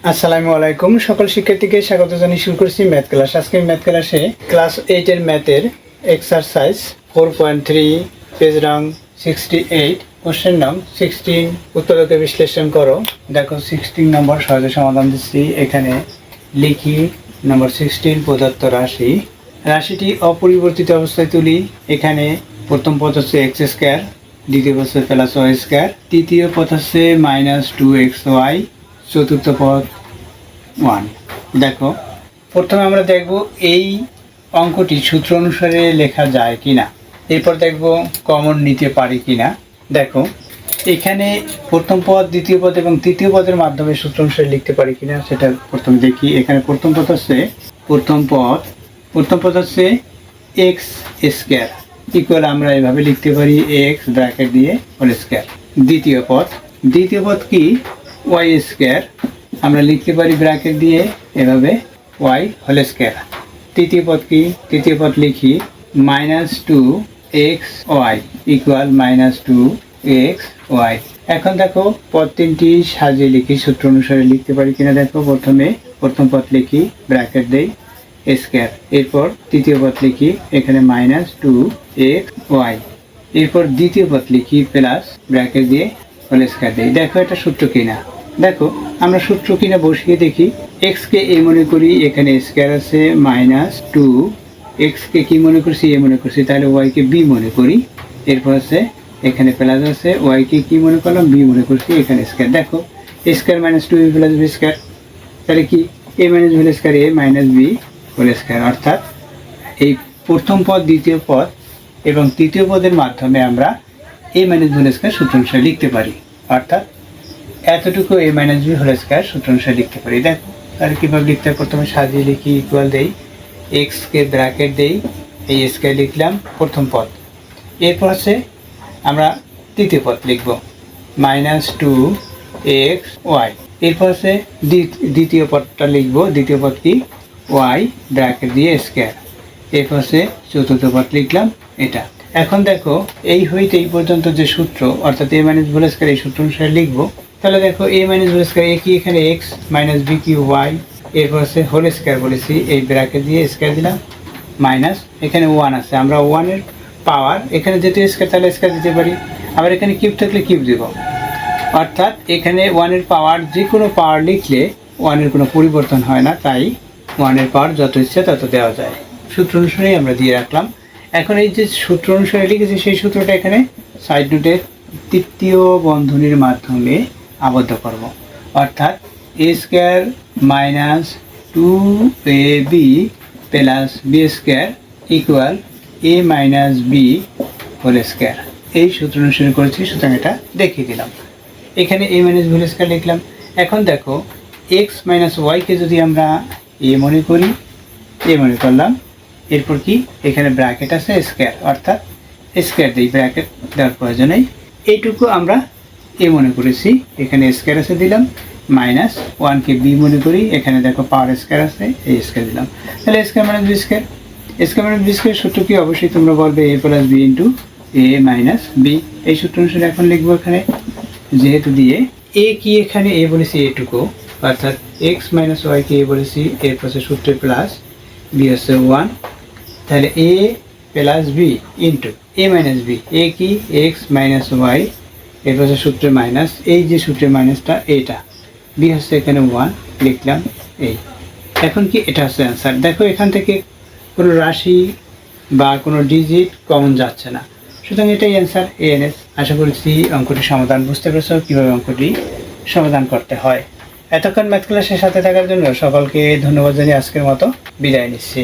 আসসালামু আলাইকুম, সকল শিক্ষার্থীকে স্বাগত জানিয়ে শুরু করছি ম্যাথ ক্লাস। আজকে ম্যাথ ক্লাসে ক্লাস 8 এর ম্যাথের এক্সারসাইজ 4.3 পেজ রং 68 কোশ্চেন নং 16 উত্তরকে বিশ্লেষণ করো। দেখো 16 নম্বর সহজে সমাধান দিচ্ছি। এখানে লিখি নম্বর 16 প্রদত্ত রাশিটি অপরিবর্তিত অবস্থায় তুলি। এখানে প্রথম পদ হচ্ছে এক্স স্কোয়ার, দ্বিতীয় পদ হচ্ছে প্লাস ওয়াই স্কোয়ার, তৃতীয় পদ হচ্ছে -2xy, চতুর্থ পদ 1। দেখো প্রথমে আমরা দেখব এই অঙ্কটি সূত্র অনুসারে লেখা যায় কিনা, এরপর দেখব কমন নিতে পারি কিনা। দেখো এখানে প্রথম পদ, দ্বিতীয় পদ এবং তৃতীয় পদের মাধ্যমে সূত্র অনুসারে লিখতে পারি কিনা সেটা প্রথমে দেখি। এখানে প্রথম পদ হচ্ছে এক্স স্কোয়ার ইকুয়াল আমরা এভাবে লিখতে পারি এক্স ব্র্যাকেট দিয়ে হোল স্কোয়ার। দ্বিতীয় পদ কি ওয়াই স্কোয়ার, আমরা লিখতে পারি ব্র্যাকেট দিয়ে এভাবে ওয়াই হোল স্কোয়ার। তৃতীয় পদ লিখি -2xy ইকুয়াল -2xy। এখন দেখো পদ তিনটি সাজিয়ে লিখি, সূত্র অনুসারে লিখতে পারি কিনা দেখো। প্রথমে প্রথম পদ লিখি ব্র্যাকেট দেই স্কোয়ার, এরপর তৃতীয় পদ লিখি এখানে -2xy, এরপর দ্বিতীয় পদ লিখি প্লাস ব্র্যাকেট দিয়ে হোল স্কোয়ার দেই। দেখো এটা সূত্র কিনা। দেখো আমরা সূত্র কিনা বসিয়ে দেখি। এক্স কে এ মনে করি, এখানে স্কোয়ার আছে, -2 এক্স কে কি মনে করছি এ মনে করছি, তাহলে ওয়াই কে বি মনে করি। এরপর আছে এখানে প্লাস আছে, ওয়াই কে কি মনে করলাম বি মনে করছি, এখানে স্কোয়ার। দেখো স্কোয়ার -2 প্লাস বি স্কোয়ার, তাহলে কি এ মাইনাস বি স্কোয়ার এ মাইনাস বি হোল স্কোয়ার। অর্থাৎ এই প্রথম পদ, দ্বিতীয় পদ এবং তৃতীয় পদের মাধ্যমে আমরা এ মাইনাস বি হোল স্কোয়ার সূত্র অনুসারে লিখতে পারি। অর্থাৎ এতটুকু এ মাইনাস বি হোল স্কোয়ার সূত্র অনুসারে লিখতে পারি। দেখো তাহলে কীভাবে লিখতে হয়, প্রথমে সাজিয়ে লিখি, ইকুয়াল দেই, এক্সকে ব্র্যাকেট দেই, এই স্কোয়ার লিখলাম প্রথম পদ। এরপর হচ্ছে আমরা তৃতীয় পদ লিখব -2xy, এরপর হচ্ছে দ্বিতীয় পদটা লিখব। দ্বিতীয় পদ কি ওয়াই ব্র্যাকেট দিয়ে স্কোয়ার, এরপর হচ্ছে চতুর্থ পদ লিখলাম এটা। এখন দেখো এই হইতে এই পর্যন্ত যে সূত্র, অর্থাৎ এ মাইনাস হোল স্কোয়ার এই সূত্র অনুসারে লিখবো। তাহলে দেখো এ মাইনাস হোল স্কোয়ার এ কি এখানে এক্স মাইনাস বি কি ওয়াই, এরপর হচ্ছে হোল স্কোয়ার বলেছি, এই ব্র্যাকেট দিয়ে স্কোয়ার দিলাম, মাইনাস এখানে 1 আছে, আমরা 1-এর পাওয়ার এখানে যেহেতু স্কোয়ার তাহলে স্কোয়ার দিতে পারি, আবার এখানে কিউব থাকলে কিউব দিব। অর্থাৎ এখানে 1-এর পাওয়ার যে কোনো পাওয়ার লিখলে 1-এর কোনো পরিবর্তন হয় না, তাই 1-এর পাওয়ার যত ইচ্ছে তত দেওয়া যায়। সূত্র অনুসারেই আমরা দিয়ে রাখলাম। এখন এই যে সূত্র অনুসারে লিখেছি সেই সূত্রটা এখানে সাইড নোটের তৃতীয় বন্ধনীর মাধ্যমে আবদ্ধ করব। অর্থাৎ a square -2ab plus b square equal a minus b whole square, এই সূত্র অনুসারে করেছি, সুতরাং এটা দেখিয়ে দিলাম। এখানে এ মাইনাস হোল স্কোয়ার লিখলাম। এখন দেখো এক্স মাইনাস ওয়াইকে যদি আমরা এ মনে করি, এ মনে করলাম, এরপর কি এখানে ব্র্যাকেট আছে স্কোয়ার, অর্থাৎ স্কোয়ার দিই, ব্র্যাকেট দেওয়ার প্রয়োজন নেই। এইটুকু আমরা এ মনে করেছি, এখানে স্কোয়ার আছে দিলাম, -1কে বি মনে করি, এখানে দেখো পাওয়ার স্কোয়ার আছে, এই স্কোয়ার দিলাম। তাহলে স্কোয়ার মাইনাস বি স্কোয়ার, সূত্র কি অবশ্যই তোমরা বলবে এ প্লাস বি ইন্টু এ মাইনাস বি, এই সূত্র অনুসারে এখন লিখবো। এখানে যেহেতু দিয়ে এ কি এখানে এ বলেছি এটুকু, অর্থাৎ এক্স মাইনাস ওয়াইকে এ বলেছি, এরপর সূত্রে প্লাস বি হচ্ছে 1, তাহলে এ প্লাস বি ইন্টু এ মাইনাস বি, এ কি এক্স মাইনাস ওয়াই, এরপর সূত্রে মাইনাস, এই যে সূত্রের মাইনাসটা এটা, বি হচ্ছে এখানে 1 লিখলাম এই। এখন কি এটা হচ্ছে অ্যান্সার। দেখো এখান থেকে কোনো রাশি বা কোনো ডিজিট কমন যাচ্ছে না, সুতরাং এটাই অ্যান্সার ANS। আশা করছি অঙ্কটি সমাধান বুঝতে পেরেছ, কীভাবে অঙ্কটি সমাধান করতে হয়। এতক্ষণ ম্যাথ ক্লাসের সাথে থাকার জন্য সকলকে ধন্যবাদ জানিয়ে আজকের মতো বিদায় নিচ্ছি।